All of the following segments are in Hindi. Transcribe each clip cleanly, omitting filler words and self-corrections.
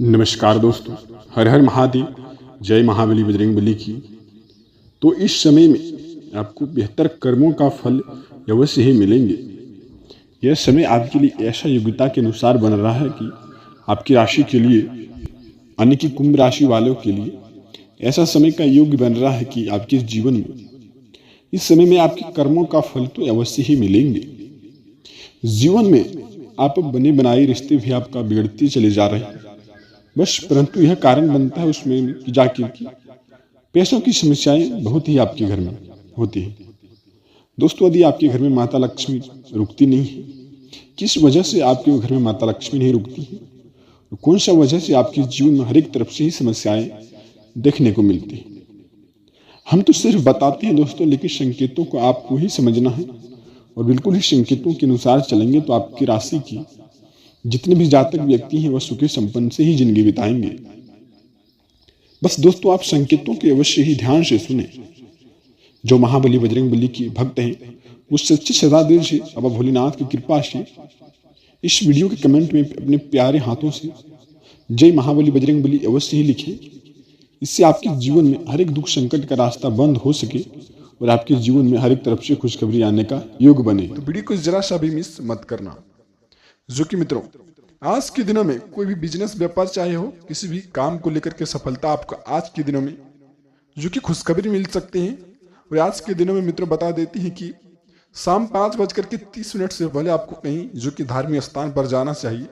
नमस्कार दोस्तों, हर हर महादेव। जय महाबली बजरंगबली की। तो इस समय में आपको बेहतर कर्मों का फल अवश्य ही मिलेंगे। यह समय आपके लिए ऐसा योग्यता के अनुसार बन रहा है कि आपकी राशि के लिए, यानी कि कुंभ राशि वालों के लिए ऐसा समय का योग बन रहा है कि आपके जीवन में इस समय में आपके कर्मों का फल तो अवश्य ही मिलेंगे। जीवन में आप बने बनाए रिश्ते भी आपका बिगड़ते चले जा रहे हैं, बस परंतु यह कारण बनता है उसमें कि जाकर कि पैसों की समस्याएं बहुत ही आपके घर में होती है। दोस्तों, यदि आपके घर में माता लक्ष्मी रुकती नहीं है, किस वजह से आपके घर में माता लक्ष्मी नहीं रुकती है, कौन सा वजह से आपके जीवन में हर एक तरफ से ही समस्याएं देखने को मिलती है। हम तो सिर्फ बताते हैं दोस्तों, लेकिन संकेतों को आपको ही समझना है और बिल्कुल ही संकेतों के अनुसार चलेंगे तो आपकी राशि की जितने भी जातक व्यक्ति हैं वह सुखी संपन्न से ही जिंदगी बिताएंगे। बस दोस्तों, आप संकेतों के अवश्य ही ध्यान से सुने। जो महाबली बजरंगबली की भक्त हैं वो सच्चे सदा दिल से बाबा भोलेनाथ की कृपा से इस वीडियो के कमेंट में अपने प्यारे हाथों से जय महाबली बजरंगबली अवश्य ही लिखें। इससे आपके जीवन में हर एक दुख संकट का रास्ता बंद हो सके और आपके जीवन में हर एक तरफ से खुशखबरी आने का योग बने। तो वीडियो को जरा सा भी मिस मत करना। जो कि मित्रों, आज के दिनों में कोई भी बिजनेस व्यापार चाहे हो, किसी भी काम को लेकर के सफलता आपको आज के दिनों में जो कि खुशखबरी मिल सकते हैं। और आज के दिनों में मित्रों बता देती है कि शाम 5:30 से पहले आपको कहीं जो कि धार्मिक स्थान पर जाना चाहिए।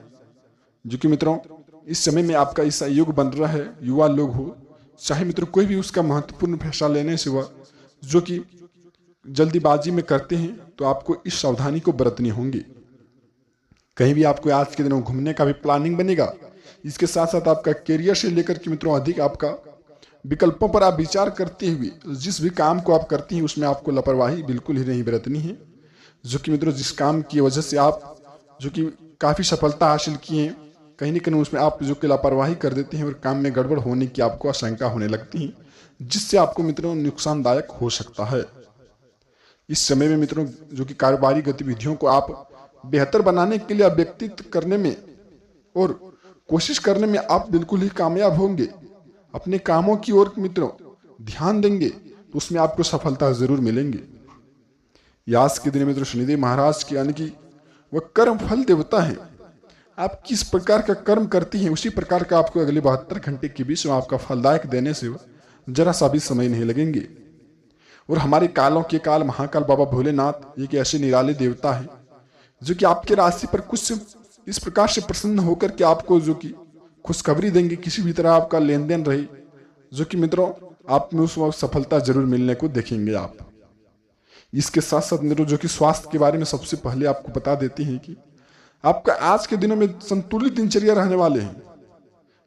जो कि मित्रों, इस समय में आपका ऐसा योग बन रहा है, युवा लोग हो चाहे मित्रों कोई भी उसका महत्वपूर्ण फैसला लेने से वह जो कि जल्दीबाजी में करते हैं तो आपको इस सावधानी को बरतनी होंगी। कहीं भी आपको आज के दिनों घूमने का भी प्लानिंग बनेगा। इसके साथ साथ आपका करियर से लेकर के मित्रों अधिक आपका विकल्पों पर आप विचार करते हुए जिस भी काम को आप करती हैं उसमें आपको लापरवाही बिल्कुल ही नहीं बरतनी है। जो कि मित्रों जिस काम की वजह से आप जो कि काफ़ी सफलता हासिल किए हैं, कहीं ना कहीं उसमें आप जो कि लापरवाही कर देते हैं और काम में गड़बड़ होने की आपको आशंका होने लगती है, जिससे आपको मित्रों नुकसानदायक हो सकता है। इस समय में मित्रों जो कि कारोबारी गतिविधियों को आप बेहतर बनाने के लिए व्यक्तित्व करने में और कोशिश करने में आप बिल्कुल ही कामयाब होंगे। अपने कामों की ओर मित्रों ध्यान देंगे तो उसमें आपको सफलता जरूर मिलेंगे। आज के दिन मित्रों शनिदेव महाराज की यानी कि वह कर्म फल देवता है। आप किस प्रकार का कर्म करती हैं उसी प्रकार का आपको अगले 72 घंटे के बीच में आपका फलदायक देने से जरा सा भी समय नहीं लगेंगे। और हमारे कालों के काल महाकाल बाबा भोलेनाथ एक ऐसे निराले देवता है जो कि आपके राशि पर कुछ इस प्रकार से प्रसन्न होकर के आपको जो कि खुशखबरी देंगे। किसी भी तरह आपका लेन देन रहे जो कि मित्रों आप में उस वक्त सफलता जरूर मिलने को देखेंगे आप। इसके साथ साथ मित्रों जो कि स्वास्थ्य के बारे में सबसे पहले आपको बता देते हैं कि आपका आज के दिनों में संतुलित दिनचर्या रहने वाले हैं,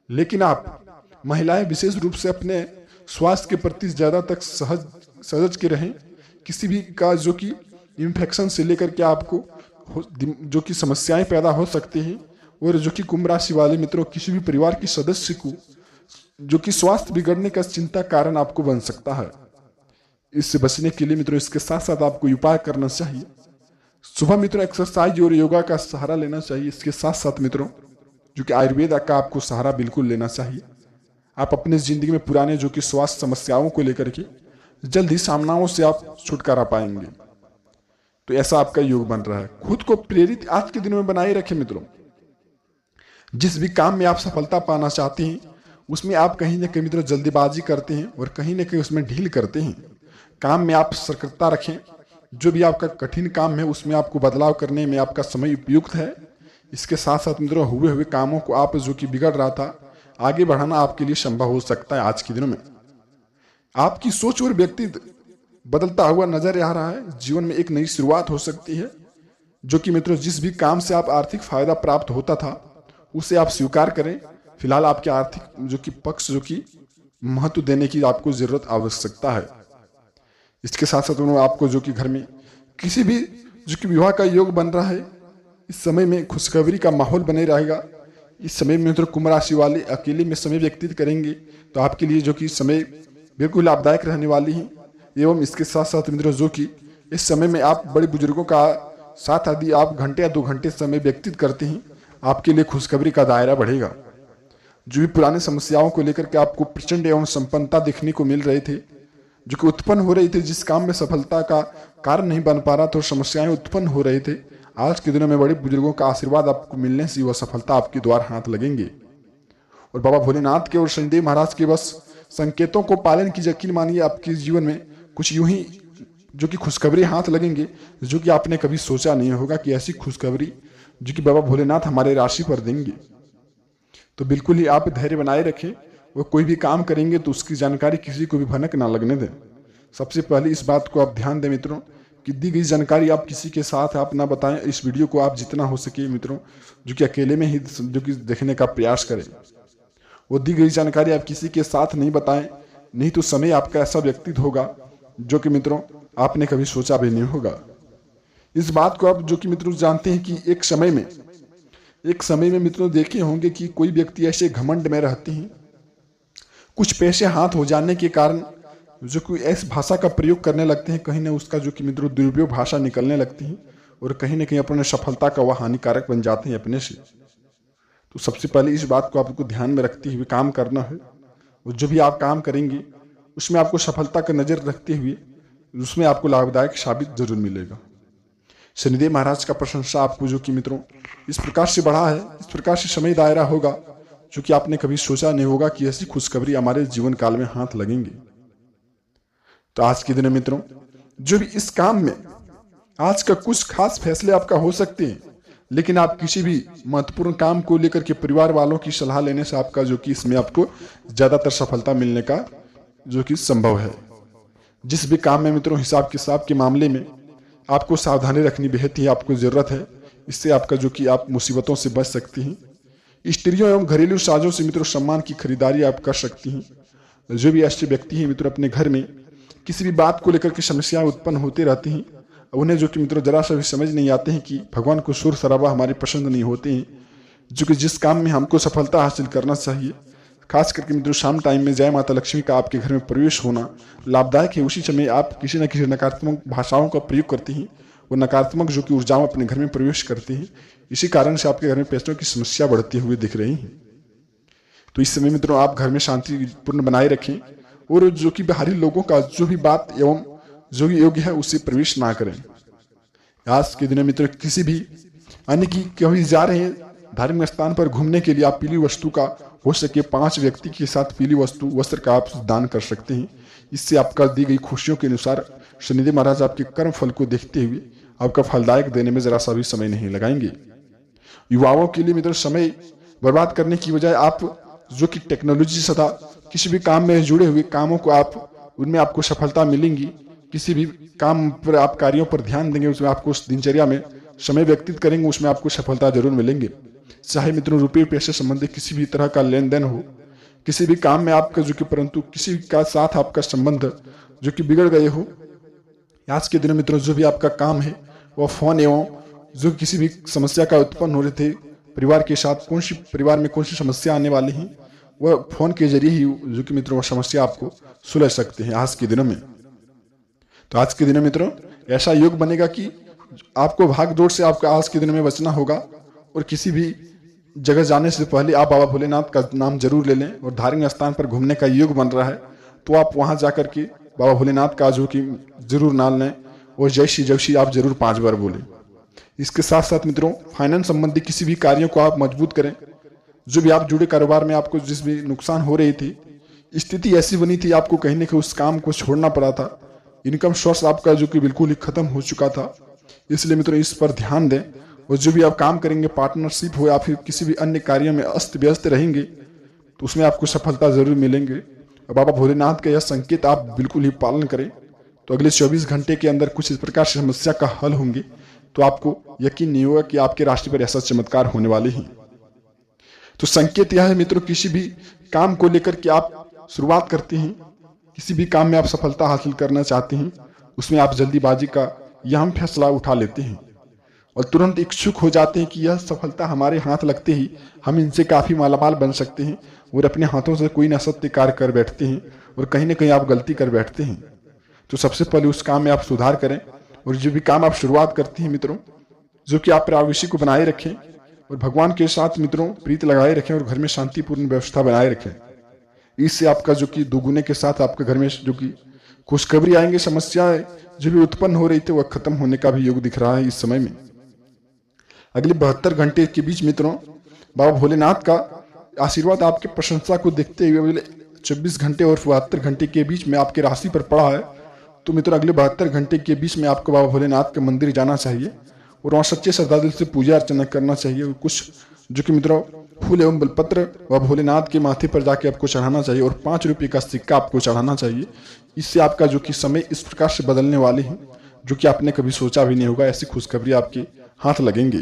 लेकिन आप महिलाएं विशेष रूप से अपने स्वास्थ्य के प्रति ज्यादा तक सजग के रहें। किसी भी का जो कि इन्फेक्शन से लेकर के आपको जो कि समस्याएं पैदा हो सकती हैं। और जो कि कुंभ राशि वाले मित्रों किसी भी परिवार के सदस्य को जो कि स्वास्थ्य बिगड़ने का चिंता कारण आपको बन सकता है। इससे बचने के लिए मित्रों इसके साथ साथ आपको उपाय करना चाहिए। सुबह मित्रों एक्सरसाइज और योगा का सहारा लेना चाहिए। इसके साथ साथ मित्रों जो कि आयुर्वेद का आपको सहारा बिल्कुल लेना चाहिए। आप अपनी जिंदगी में पुराने जो कि स्वास्थ्य समस्याओं को लेकर के जल्द ही सामनाओं से आप छुटकारा पाएंगे। तो ऐसा आपका योग बन रहा है। खुद को प्रेरित आज के दिनों में बनाए रखें मित्रों। जिस भी काम में आप सफलता पाना चाहते हैं उसमें आप कहीं ना कहीं मित्रों जल्दीबाजी करते हैं और कहीं ना कहीं उसमें ढील करते हैं। काम में आप सतर्कता रखें। जो भी आपका कठिन काम है उसमें आपको बदलाव करने में आपका समय उपयुक्त है। इसके साथ साथ मित्रों हुए कामों को आप जो कि बिगड़ रहा था आगे बढ़ाना आपके लिए संभव हो सकता है। आज के दिनों में आपकी सोच और व्यक्तित्व बदलता हुआ नजर आ रहा है। जीवन में एक नई शुरुआत हो सकती है। जो कि मित्रों जिस भी काम से आप आर्थिक फायदा प्राप्त होता था उसे आप स्वीकार करें। फिलहाल आपके आर्थिक जो कि पक्ष जो कि महत्व देने की आपको जरूरत आवश्यकता है। इसके साथ साथ आपको जो कि घर में किसी भी जो कि विवाह का योग बन रहा है, इस समय में खुशखबरी का माहौल बने रहेगा। इस समय में मित्रों कुंभ राशि वाले अकेले में समय व्यतीत करेंगे तो आपके लिए जो कि समय बिल्कुल लाभदायक रहने वाली है। एवं इसके साथ साथ मित्रों जो कि इस समय में आप बड़े बुजुर्गों का साथ यदि आप घंटे या 2 घंटे समय व्यतीत करते हैं आपके लिए खुशखबरी का दायरा बढ़ेगा। जो भी पुरानी समस्याओं को लेकर के आपको प्रचंड एवं संपन्नता देखने को मिल रहे थे, जो कि उत्पन्न हो रही थी, जिस काम में सफलता का कारण नहीं बन पा रहा था, समस्याएं उत्पन्न हो रहे थे, आज के दिनों में बड़े बुजुर्गों का आशीर्वाद आपको मिलने से वह सफलता आपके द्वार हाथ लगेंगे। और बाबा भोलेनाथ के और शनिदेव महाराज के बस संकेतों को पालन की यकीन मानिए, आपके जीवन में कुछ यूं ही जो कि खुशखबरी हाथ लगेंगे, जो कि आपने कभी सोचा नहीं होगा कि ऐसी खुशखबरी जो कि बाबा भोलेनाथ हमारे राशि पर देंगे। तो बिल्कुल ही आप धैर्य बनाए रखें। वो कोई भी काम करेंगे तो उसकी जानकारी किसी को भी भनक ना लगने दें। सबसे पहले इस बात को आप ध्यान दें मित्रों कि दी गई जानकारी आप किसी के साथ आप ना बताएं। इस वीडियो को आप जितना हो सके मित्रों जो कि अकेले में ही जो कि देखने का प्रयास करें। वो दी गई जानकारी आप किसी के साथ नहीं बताएं, नहीं तो समय आपका ऐसा व्यतीत होगा जो कि मित्रों आपने कभी सोचा भी नहीं होगा। इस बात को आप जो कि मित्रों जानते हैं कि एक समय में मित्रों देखे होंगे कि कोई व्यक्ति ऐसे घमंड में रहते हैं, कुछ पैसे हाथ हो जाने के कारण जो कि ऐसी भाषा का प्रयोग करने लगते हैं, कहीं ना उसका जो कि मित्रों दुरुपयोग भाषा निकलने लगती है और कहीं ना कहीं अपने सफलता का वह हानिकारक बन जाते हैं अपने से। तो सबसे पहले इस बात को आपको ध्यान में रखते हुए काम करना है और जो भी आप काम करेंगे उसमें आपको सफलता का नजर रखते हुए उसमें आपको लाभदायक साबित जरूर मिलेगा। शनिदेव महाराज का प्रशंसा आपको जो कि मित्रों इस प्रकार से बढ़ा है, इस प्रकार से समय दायरा होगा जो कि आपने कभी सोचा नहीं होगा कि ऐसी खुशखबरी हमारे जीवन काल में हाथ लगेंगे। तो आज के दिन मित्रों जो भी इस काम में आज का कुछ खास फैसले आपका हो सकते हैं, लेकिन आप किसी भी महत्वपूर्ण काम को लेकर के परिवार वालों की सलाह लेने से आपका जो कि इसमें आपको ज्यादातर सफलता मिलने का जो कि संभव है। जिस भी काम में मित्रों हिसाब किताब के मामले में आपको सावधानी रखनी बेहद ही आपको जरूरत है। इससे आपका जो कि आप मुसीबतों से बच सकती हैं। स्त्रियों एवं घरेलू साजों से मित्रों सम्मान की खरीदारी आप कर सकती हैं। जो भी ऐसे व्यक्ति हैं मित्रों अपने घर में किसी भी बात को लेकर के समस्याएं उत्पन्न होती रहती हैं, उन्हें जो कि मित्रों जरा सा भी समझ नहीं आते हैं कि भगवान को शोर शराबा हमारी पसंद नहीं होते हैं, जो कि जिस काम में हमको सफलता हासिल करना चाहिए, खास करके मित्रों शाम टाइम में जय माता लक्ष्मी का आपके घर में प्रवेश होना लाभदायक है। उसी समय आप किसी न किसी नकारात्मक भाषाओं का प्रयोग करती हैं, वो नकारात्मक जो कि ऊर्जाओं अपने घर में प्रवेश करती हैं, इसी कारण से आपके घर में पैसों की समस्या बढ़ती हुई दिख रही है। तो इस समय मित्रों आप घर में शांतिपूर्ण बनाए रखें और जो कि बाहरी लोगों का जो भी बात एवं जो भी योग्य है उससे प्रवेश ना करें। आज के दिन मित्रों किसी भी अन्य की कभी जा रहे हैं धार्मिक स्थान पर घूमने के लिए आप पीली वस्तु का हो सके 5 व्यक्ति के साथ पीली वस्त्र का आप दान कर सकते हैं। इससे आपका दी गई खुशियों के अनुसार शनिदेव महाराज आपके कर्म फल को देखते हुए आपका फलदायक देने में जरा सा भी समय नहीं लगाएंगे। युवाओं के लिए मित्र समय बर्बाद करने की बजाय आप जो कि टेक्नोलॉजी तथा किसी भी काम में जुड़े हुए कामों को आप उनमें आपको सफलता मिलेंगी। किसी भी काम पर आप कार्यों पर ध्यान देंगे, उसमें आपको उस दिनचर्या में समय व्यतीत करेंगे, उसमें आपको सफलता जरूर मिलेंगे। चाहे मित्रों रुपये पैसे संबंधी किसी भी तरह का लेन देन हो, किसी भी काम में आपका जो कि परंतु किसी का साथ आपका संबंध जो कि बिगड़ गए हो, आज के दिन मित्रों जो भी आपका काम है वह फोन एवं जो किसी भी समस्या का उत्पन्न हो रहे थे परिवार के साथ, परिवार में कौन सी समस्या आने वाली है, वह फोन के जरिए ही जो कि मित्रों वह समस्या आपको सुलझ सकते हैं आज के दिनों में। तो आज के दिन मित्रों ऐसा योग बनेगा कि आपको भाग दौड़ से आपको आज के दिन में बचना होगा और किसी भी जगह जाने से पहले आप बाबा भोलेनाथ का नाम जरूर ले लें। और धार्मिक स्थान पर घूमने का योग बन रहा है तो आप वहां जाकर के बाबा भोलेनाथ का जो कि जरूर नाम लें और जय श्री आप जरूर 5 बार बोलें। इसके साथ साथ मित्रों फाइनेंस संबंधी किसी भी कार्यों को आप मजबूत करें। जो भी आप जुड़े कारोबार में आपको जिस भी नुकसान हो रही थी, स्थिति ऐसी बनी थी आपको कहीं ना कहीं उस काम को छोड़ना पड़ा था, इनकम सोर्स आपका जो कि बिल्कुल ही खत्म हो चुका था। इसलिए मित्रों इस पर ध्यान दें और जो भी आप काम करेंगे पार्टनरशिप हो या फिर किसी भी अन्य कार्यों में अस्त व्यस्त रहेंगे तो उसमें आपको सफलता जरूर मिलेंगे। और बाबा भोलेनाथ का यह संकेत आप बिल्कुल ही पालन करें तो अगले 24 घंटे के अंदर कुछ इस प्रकार से समस्या का हल होंगे। तो आपको यकीन नहीं होगा कि आपके राशि पर ऐसा चमत्कार होने वाले हैं। तो संकेत यह है मित्रों किसी भी काम को लेकर के आप शुरुआत करते हैं, किसी भी काम में आप सफलता हासिल करना चाहते हैं, उसमें आप जल्दीबाजी का यह फैसला उठा लेते हैं और तुरंत इच्छुक हो जाते हैं कि यह सफलता हमारे हाथ लगते ही हम इनसे काफी मालामाल बन सकते हैं और अपने हाथों से कोई न सत्य कार्य कर बैठते हैं और कहीं ना कहीं आप गलती कर बैठते हैं। तो सबसे पहले उस काम में आप सुधार करें और जो भी काम आप शुरुआत करते हैं मित्रों जो कि आप प्राविशी को बनाए रखें, और भगवान के साथ मित्रों प्रीत लगाए रखें और घर में शांतिपूर्ण व्यवस्था बनाए रखें। इससे आपका जो कि दोगुने के साथ आपके घर में जो कि खुशखबरी आएंगे, समस्याएं जो भी उत्पन्न हो रही थी वह खत्म होने का भी योग दिख रहा है इस समय में। अगले 72 घंटे के बीच मित्रों बाबा भोलेनाथ का आशीर्वाद आपके प्रशंसा को देखते हुए अगले 24 घंटे और 72 घंटे के बीच में आपके राशि पर पड़ा है। तो मित्रों अगले 72 घंटे के बीच में आपको बाबा भोलेनाथ के मंदिर जाना चाहिए और वहाँ सच्चे श्रद्धा दिल से पूजा अर्चना करना चाहिए। और कुछ जो कि मित्रों फूल एवं बेलपत्र बाबा भोलेनाथ के माथे पर जाके आपको चढ़ाना चाहिए और 5 रुपये का सिक्का आपको चढ़ाना चाहिए। इससे आपका जो कि समय इस प्रकार से बदलने वाले हैं जो कि आपने कभी सोचा भी नहीं होगा। ऐसी खुशखबरी आपके हाथ लगेंगे।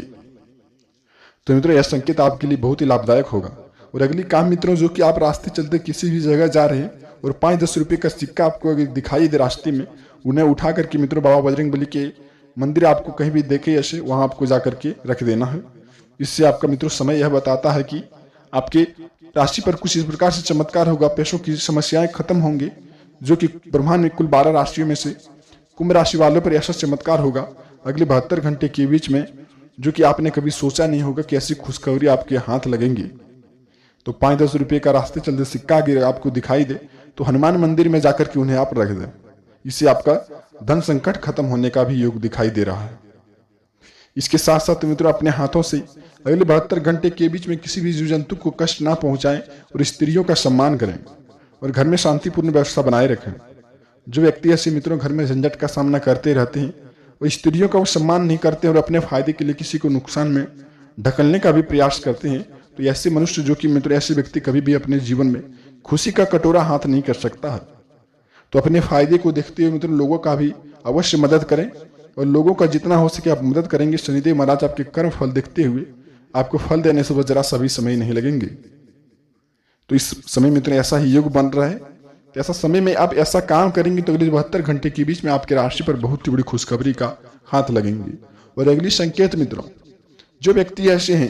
तो मित्रों यह संकेत आपके लिए बहुत ही लाभदायक होगा। और अगली काम मित्रों, जो कि आप रास्ते चलते किसी भी जगह जा रहे हैं और 5-10 रुपये का सिक्का आपको अगर दिखाई दे रास्ते में, उन्हें उठा करके मित्रों बाबा बजरंगबली के मंदिर आपको कहीं भी देखे ऐसे वहां आपको जा करके रख देना है। इससे आपका मित्रों समय यह बताता है कि आपके राशि पर कुछ इस प्रकार से चमत्कार होगा, पैसों की समस्याएं खत्म होंगे। जो कि ब्रह्मांड में कुल 12 राशियों में से कुंभ राशि वालों पर ऐसा चमत्कार होगा अगले 72 घंटे के बीच में जो कि आपने कभी सोचा नहीं होगा कि ऐसी खुशखबरी आपके हाथ लगेंगी। तो 5-10 रुपये का रास्ते चलते सिक्का अगर आपको दिखाई दे तो हनुमान मंदिर में जाकर के उन्हें आप रख दें। इससे आपका धन संकट खत्म होने का भी योग दिखाई दे रहा है। इसके साथ साथ मित्रों अपने हाथों से अगले 72 घंटे के बीच में किसी भी जीव जंतु को कष्ट ना पहुंचाएं और स्त्रियों का सम्मान करें और घर में शांतिपूर्ण व्यवस्था बनाए रखें। जो व्यक्ति ऐसे मित्रों घर में झंझट का सामना करते रहते हैं और स्त्रियों का वो सम्मान नहीं करते और अपने फायदे के लिए किसी को नुकसान में ढकलने का भी प्रयास करते हैं, तो ऐसे मनुष्य जो कि मित्र ऐसे व्यक्ति कभी भी अपने जीवन में खुशी का कटोरा हाथ नहीं कर सकता है। तो अपने फायदे को देखते हुए मित्र लोगों का भी अवश्य मदद करें और लोगों का जितना हो सके आप मदद करेंगे। शनिदेव महाराज आपके कर्म फल देखते हुए आपको फल देने से वो जरा सभी समय नहीं लगेंगे। तो इस समय मित्र ऐसा ही योग बन रहा है। तो ऐसा समय में आप ऐसा काम करेंगे तो अगले 72 घंटे के बीच में आपके राशि पर बहुत ही बड़ी खुशखबरी का हाथ लगेंगे। और अगली संकेत मित्रों, जो व्यक्ति ऐसे हैं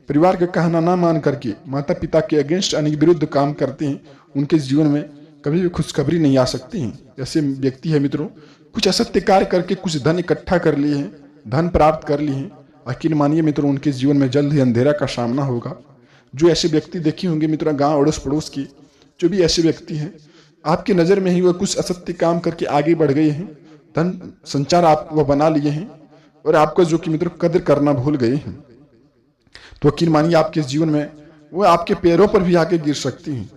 परिवार का कहना ना मान करके माता पिता के अगेंस्ट यानी विरुद्ध काम करते हैं, उनके जीवन में कभी भी खुशखबरी नहीं आ सकती है। ऐसे व्यक्ति है मित्रों कुछ असत्य कार्य करके कुछ धन इकट्ठा कर लिए हैं, धन प्राप्त कर लिए हैं, यकीन मानिए मित्रों उनके जीवन में जल्द ही अंधेरा का सामना होगा। जो ऐसे व्यक्ति देखे होंगे मित्रों गांव अड़ोस पड़ोस की, जो भी ऐसे व्यक्ति हैं आपकी नजर में ही वह कुछ असत्य काम करके आगे बढ़ गए हैं, धन संचार आप वह बना लिए हैं और आपको जो कि मित्रों कदर करना भूल गए हैं। तो यकीन मानिए आपके जीवन में वो आपके पैरों पर भी आके गिर सकती हैं।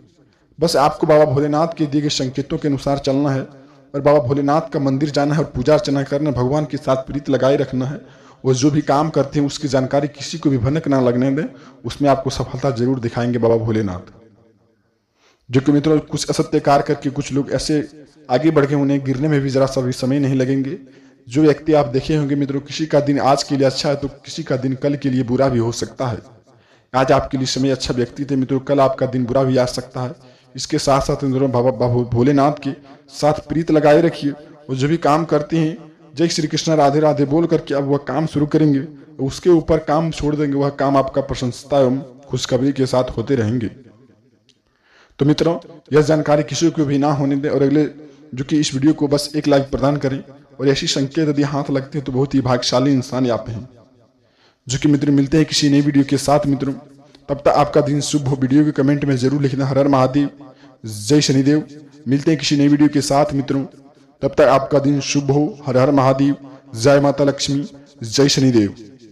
बस आपको बाबा भोलेनाथ के दिए गए संकेतों के अनुसार चलना है और बाबा भोलेनाथ का मंदिर जाना है और पूजा अर्चना करना, भगवान के साथ प्रीत लगाए रखना है। और जो भी काम करते हैं उसकी जानकारी किसी को भी भनक ना लगने दें, उसमें आपको सफलता जरूर दिखाएंगे बाबा भोलेनाथ। जो कि मित्रों कुछ असत्य कार्य करके कुछ लोग ऐसे आगे बढ़ गए, उन्हें गिरने में भी जरा सा भी समय नहीं लगेंगे। जो व्यक्ति आप देखे होंगे मित्रों किसी का दिन आज के लिए अच्छा है तो किसी का दिन कल के लिए बुरा भी हो सकता है। आज आपके लिए समय अच्छा व्यक्ति थे मित्रों, कल आपका दिन बुरा भी आ सकता है। इसके साथ साथ मित्रों बाबा भोलेनाथ के साथ प्रीत लगाए रखिए और जो भी काम करते हैं जय श्री कृष्ण राधे राधे बोल करके अब वह काम शुरू करेंगे, उसके ऊपर काम छोड़ देंगे, वह काम आपका प्रशंसता एवं खुशखबरी के साथ होते रहेंगे। तो मित्रों यह जानकारी किसी को भी ना होने दें और अगले जो कि इस वीडियो को बस 1 लाइक प्रदान करें। और ऐसी संकेत यदि हाथ लगते हैं तो बहुत ही भाग्यशाली इंसान आप हैं। जो कि मित्र मिलते हैं किसी नई वीडियो के साथ मित्रों, तब तक आपका दिन शुभ हो। वीडियो के कमेंट में जरूर लिखना हर हर महादेव, जय शनिदेव। मिलते हैं किसी नई वीडियो के साथ मित्रों, तब तक आपका दिन शुभ हो। हर हर महादेव, जय माता लक्ष्मी, जय शनिदेव।